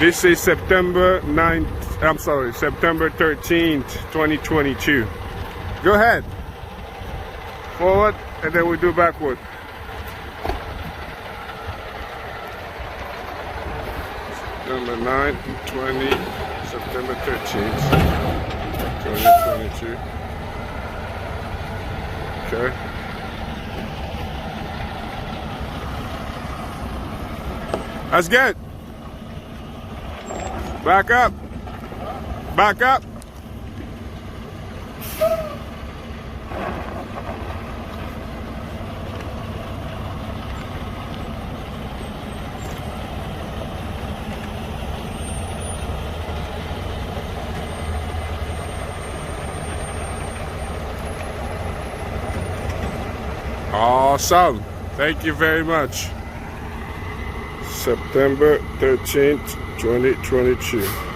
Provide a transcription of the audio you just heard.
This is September 9th, I'm sorry, September 13th, 2022. Go ahead. Forward, and then we do backward. September 9th, September 13th, 2022. Okay. That's good. Back up. Back up. Awesome. Thank you very much. September 13th, 2022.